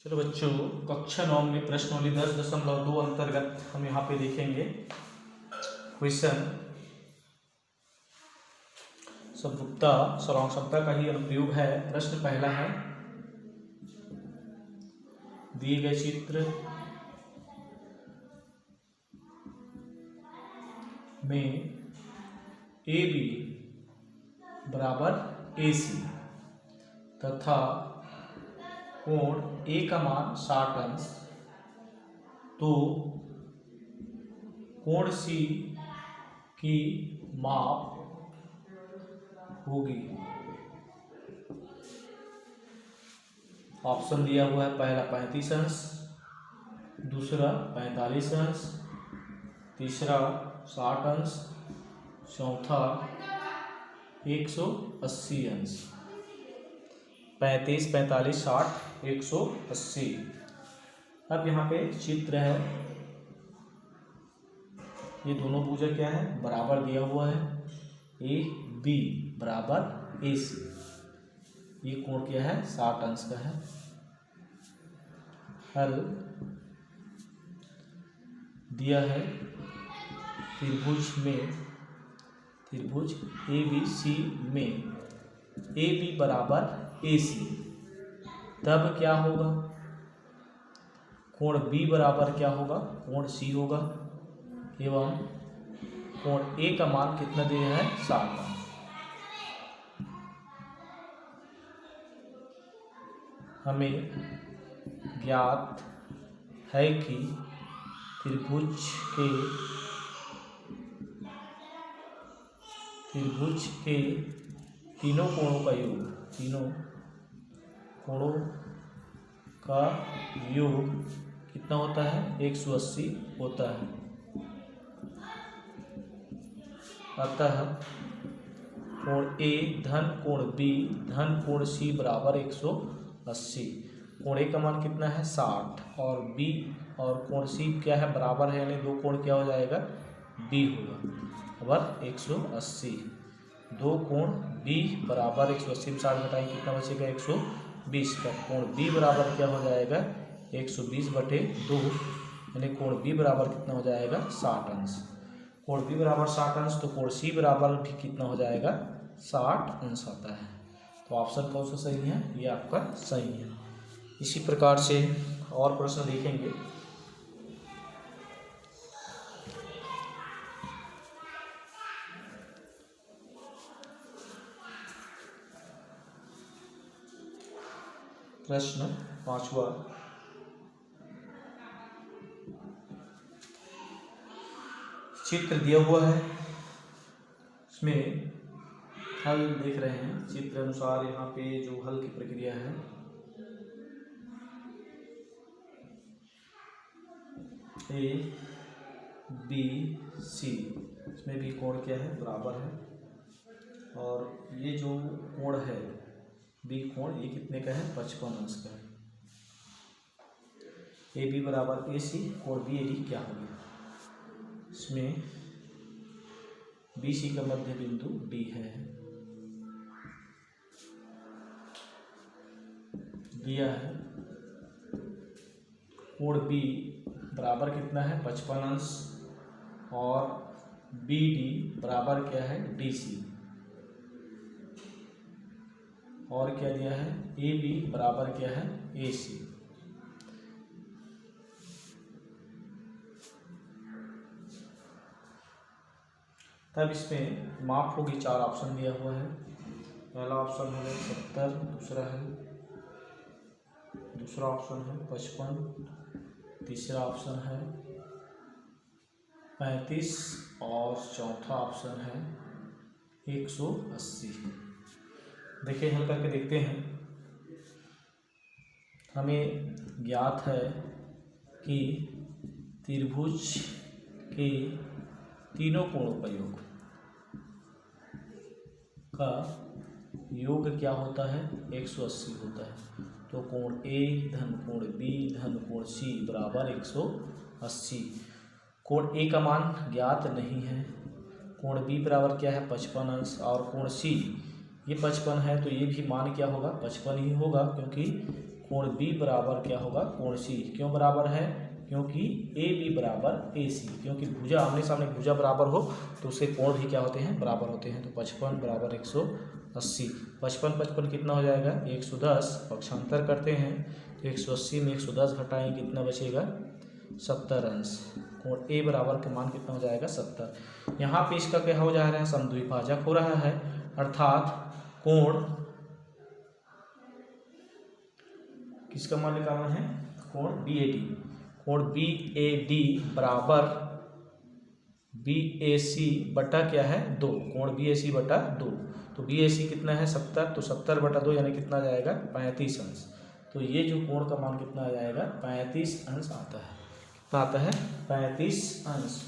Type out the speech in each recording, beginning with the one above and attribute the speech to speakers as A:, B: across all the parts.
A: चलो बच्चों, कक्षा 9 में प्रश्नावली 10.2 अंतर्गत हम यहाँ पे देखेंगे क्वेश्चन समरूपता सर्वांगक्षमता का ही अनुप्रयोग है। प्रश्न पहला है, दिए गए चित्र में AB बराबर AC तथा कोण A का मान 60 अंश, तो कोण C की माप होगी। ऑप्शन दिया हुआ है, पहला 35 अंश, दूसरा 45 अंश, तीसरा 60 अंश, चौथा 180 अंश। 35, 45, 60, 180। अब यहाँ पे चित्र है, ये दोनों भुजा क्या है, बराबर दिया हुआ है। ए बी बराबर ए सी, ये कोण क्या है, 60 अंश का है। हल दिया है, त्रिभुज ए बी सी में ए बी बराबर ए सी, तब क्या होगा, कोण बी बराबर क्या होगा, कोण सी होगा, एवं कोण ए का मान कितना दिया है, 60 अंश। हमें ज्ञात है कि त्रिभुज के तीनों कोणों का योग कितना होता है, 180 होता है। अतः कोण ए धन कोण बी धन कोण सी बराबर 180। कोण ए का मान कितना है, 60, और बी और कोण सी क्या है, बराबर है, यानी दो कोण क्या हो जाएगा, बी होगा बराबर 180। दो कोण बी बराबर 180 में 60 घटाएंगे कितना बचेगा, 120 का। कोण बी बराबर क्या हो जाएगा, 120/2, यानी कोण बी बराबर कितना हो जाएगा, 60 अंश। कोण बी बराबर 60 अंश, तो कोण सी बराबर भी कितना हो जाएगा, 60 अंश आता है। तो ऑप्शन कौन सा सही है, ये आपका सही है। इसी प्रकार से और प्रश्न देखेंगे। प्रश्न 5वां, चित्र दिया हुआ है, इसमें हल देख रहे हैं। चित्र अनुसार यहाँ पे जो हल की प्रक्रिया है, ए बी सी, इसमें भी कोण क्या है, बराबर है। और ये जो कोण है बी कोण, ये कितने का है, 55 अंश का है। ए बी बराबर ए सी, कोण बी ए डी क्या हो गया, इसमें बी सी का मध्य बिंदु डी है, दिया है। कोण बी बराबर कितना है, 55 अंश, और बी डी बराबर क्या है, डी सी, और क्या दिया है, ए बी बराबर क्या है, ए सी। तब इसमें माप होगी, 4 ऑप्शन दिया हुआ है। पहला ऑप्शन है 70, दूसरा ऑप्शन है 55, तीसरा ऑप्शन है 35, और चौथा ऑप्शन है 180। देखिए, हल करके देखते हैं। हमें ज्ञात है कि त्रिभुज के तीनों कोणों का योग क्या होता है, 180 होता है। तो कोण ए धन कोण बी धन कोण सी बराबर 180। कोण ए का मान ज्ञात नहीं है, कोण बी बराबर क्या है, 55 अंश, और कोण सी ये 55 है, तो ये भी मान क्या होगा, 55 ही होगा, क्योंकि कोण बी बराबर क्या होगा, कोण सी। क्यों बराबर है, क्योंकि ए बी बराबर ए सी, क्योंकि भुजा आमने सामने भुजा बराबर हो तो उससे कोण भी क्या होते हैं, बराबर होते हैं। तो 55 बराबर 180। 55 कितना हो जाएगा, 110। पक्षांतर करते हैं तो 180 में 110 घटाएंगे, कितना बचेगा, 70 अंश। कोण ए बराबर का मान कितना हो जाएगा, 70। यहाँ पे इसका क्या हो जा रहा है, समद्विभाजक हो रहा है, अर्थात कोण किसका मान निकालना है, कोण बी ए डी। कोण बी ए डी बराबर बी ए सी बटा क्या है, 2। कोण बी ए सी बटा 2। तो बी ए सी कितना है, 70, तो 70 बटा 2 यानी कितना आ जाएगा, 35 अंश। तो ये जो कोण का मान कितना आ जाएगा, 35 अंश आता है। कितना आता है, 35 अंश।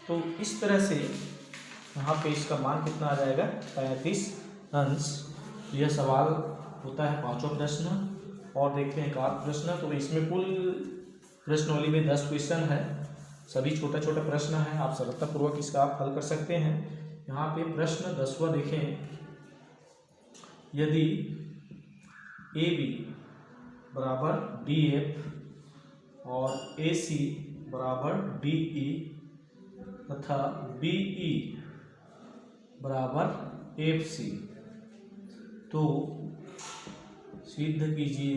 A: तो इस तरह से यहाँ पे इसका मान कितना आ जाएगा, 35 अंश। तो यह सवाल होता है 5वां प्रश्न। और देखते हैं 1 प्रश्न। तो इसमें कुल प्रश्नावली में 10 क्वेश्चन है, सभी छोटा छोटा प्रश्न है। आप सरलतापूर्वक इसका आप हल कर सकते हैं। यहाँ पे प्रश्न 10वां देखें, यदि ए बी बराबर डी एफ और ए सी बराबर डी ई तथा बी ई बराबर एफ सी, तो सिद्ध कीजिए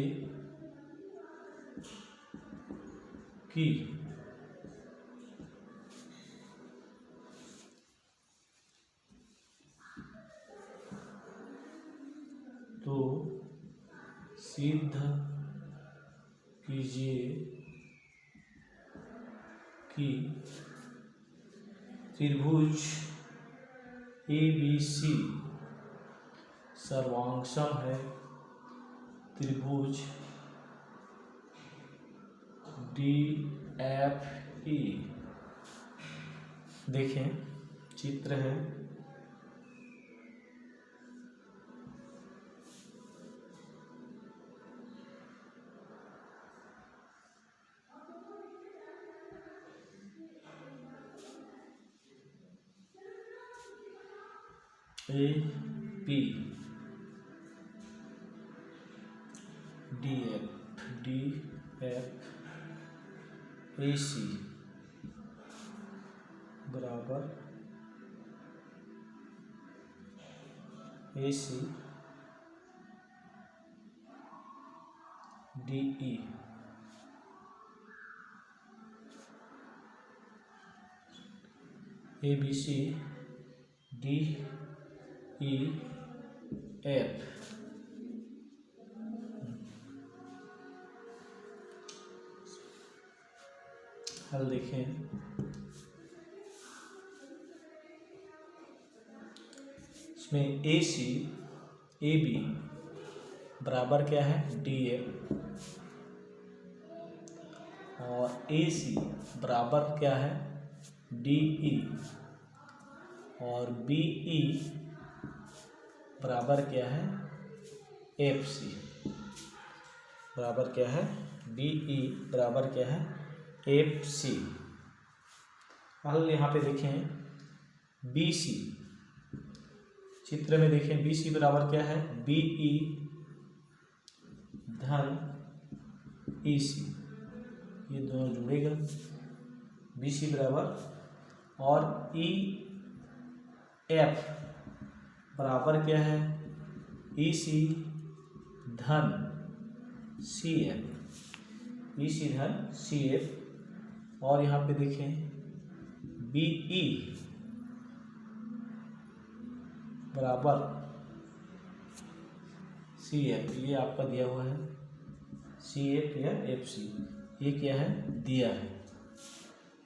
A: कि सिद्ध कीजिए कि त्रिभुज ए बी सी सर्वांगसम है, त्रिभुज डी एफ ई। देखें चित्र है, A P D F A C बराबर A C D E. A B C D E F. हल देखें, इसमें ए सी ए बी बराबर क्या है, डी एफ, और ए सी बराबर क्या है, डी ई, और बी ई बराबर क्या है, एफ सी बराबर क्या है, बी ई बराबर क्या है, एफ सी। हल यहाँ पे देखें, बी सी चित्र में देखें, बी सी बराबर क्या है, बी ई धन ई सी, ये दोनों जुड़ेगा, बी सी बराबर, और ई एफ बराबर क्या है, ई सी धन सी एफ, ई सी धन सी एफ। और यहाँ पे देखें, बी ई बराबर सी एफ, ये आपका दिया हुआ है, सी एफ या एफ सी, ये क्या है, दिया है,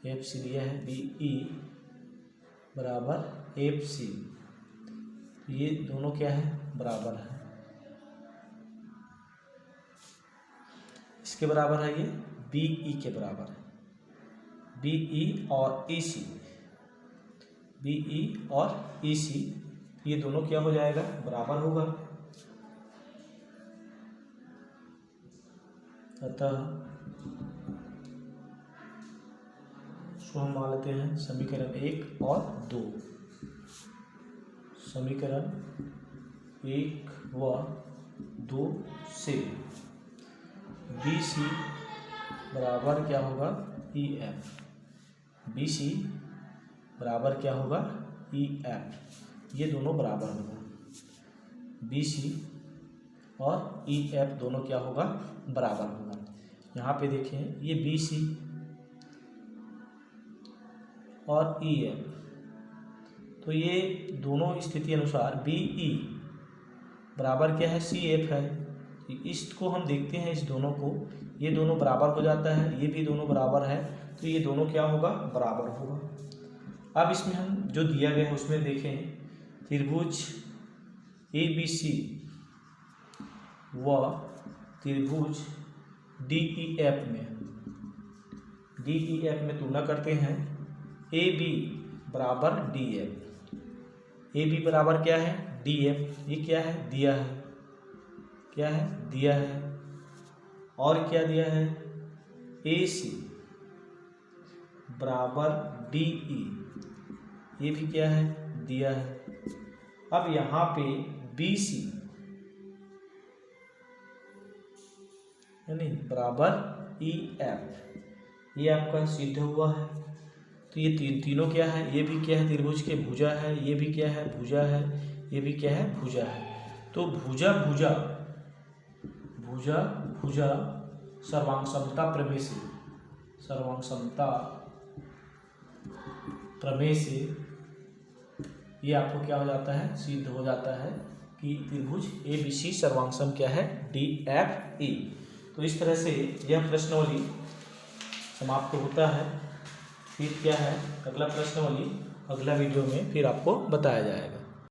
A: एफ सी दिया है, बी ई बराबर एफ सी, ये दोनों क्या है, बराबर है। इसके बराबर है, ये बी ई के बराबर है, बी ई और ई सी, बी ई और ई सी, ये दोनों क्या हो जाएगा, बराबर होगा। अतः इसको हम मान लेते हैं समीकरण 1 और 2। समीकरण 1 व 2 से बी सी बराबर क्या होगा ई एफ, बी सी बराबर क्या होगा ई एफ, ये दोनों बराबर होगा, बी सी और ई एफ दोनों क्या होगा बराबर होगा। यहाँ पे देखें ये बी सी और ई एफ, तो ये दोनों स्थिति अनुसार बी ई बराबर क्या है सी एफ है, इसको हम देखते हैं, इस दोनों को, ये दोनों बराबर हो जाता है, ये भी दोनों बराबर है, तो ये दोनों क्या होगा बराबर होगा। अब इसमें हम जो दिया गया है उसमें देखें, त्रिभुज ए बी सी व त्रिभुज डी ई एफ में तुलना करते हैं, ए बी बराबर डी एफ, ए बी बराबर क्या है डी एफ, ये क्या है दिया है, क्या है दिया है, और क्या दिया है ए सी बराबर डी ई, ये भी क्या है दिया है। अब यहाँ पे बी सी यानी बराबर ई एफ, ये आपका सिद्ध हुआ है। तो ये तीनों क्या है, ये भी क्या है त्रिभुज के भुजा है, ये भी क्या है भुजा है, ये भी क्या है भुजा है। तो भुजा भुजा भुजा भुजा सर्वांगसमता प्रमेय से, सर्वांगसमता प्रमेय से ये आपको क्या हो जाता है सिद्ध हो जाता है कि त्रिभुज ए बी सी सर्वांगसम क्या है डी एफ ई। तो इस तरह से यह प्रश्नावली समाप्त होता है। फिर क्या है अगला प्रश्नावली अगला वीडियो में फिर आपको बताया जाएगा।